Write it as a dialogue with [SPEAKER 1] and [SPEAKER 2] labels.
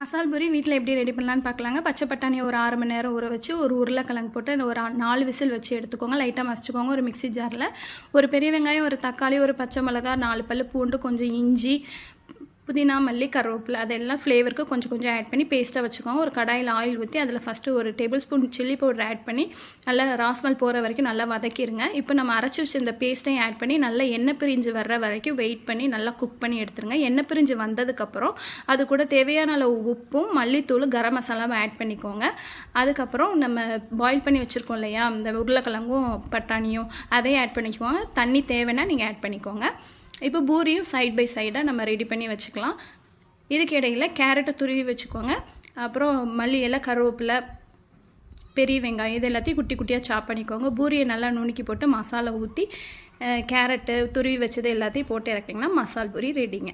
[SPEAKER 1] மசால் பூரி வீட்டில் எப்படி ரெடி பண்ணலான்னு பார்க்கலாங்க. பச்சை பட்டாணியை ஒரு 6 மணி நேரம் ஊற வச்சு, ஒரு உருளைக்கிழங்கு போட்டு ஒரு 4 விசில் வச்சு எடுத்துக்கோங்க. லைட்டாக மசிச்சுக்கோங்க. ஒரு மிக்ஸி ஜாரில் ஒரு பெரிய வெங்காயம், ஒரு தக்காளி, ஒரு பச்சை மிளகா, 4 பல்லு பூண்டு, கொஞ்சம் இஞ்சி, புதினா, மல்லி, கருவேப்பிலை அதெல்லாம் ஃப்ளேவருக்கு கொஞ்சம் கொஞ்சம் ஆட் பண்ணி பேஸ்ட்டாக வச்சுக்கோங்க. ஒரு கடாயில் ஆயில் ஊற்றி அதில் ஃபஸ்ட்டு ஒரு tablespoon chilli powder add பண்ணி நல்லா ராஸ்மல் போகிற வரைக்கும் நல்லா வதக்கிடுங்க. இப்போ நம்ம அரைச்சி வச்சு இந்த பேஸ்ட்டையும் ஆட் பண்ணி நல்லா எண்ணெய் பிரிஞ்சு வர்ற வரைக்கும் வெயிட் பண்ணி நல்லா குக் பண்ணி எடுத்துருங்க. எண்ணெய் பிரிஞ்சு வந்ததுக்கப்புறம் அது கூட தேவையான அளவு உப்பும், மல்லித்தூள், கரம் மசாலாவும் ஆட் பண்ணிக்கோங்க. அதுக்கப்புறம் நம்ம பாயில் பண்ணி வச்சுருக்கோம் இல்லையா, இந்த உருளைக்கிழங்கும் பட்டாணியும் அதையும் ஆட் பண்ணிக்கோங்க. தண்ணி தேவைன்னா நீங்கள் ஆட் பண்ணிக்கோங்க. இப்போ பூரியும் சைட் பை சைடாக நம்ம ரெடி பண்ணி வச்சுக்கலாம். இதுக்கு இடையில் கேரட்டை துருவி வச்சுக்கோங்க. அப்புறம் மல்லி இலை, கருவேப்பிலை, பெரிய வெங்காயம் இது எல்லாத்தையும் குட்டி குட்டியாக சாப் பண்ணிக்கோங்க. பூரியை நல்லா நுணுக்கி போட்டு மசாலா ஊற்றி கேரட்டு துருவி வச்சது எல்லாத்தையும் போட்டு இறக்கிங்கன்னா மசால் பூரி ரெடிங்க.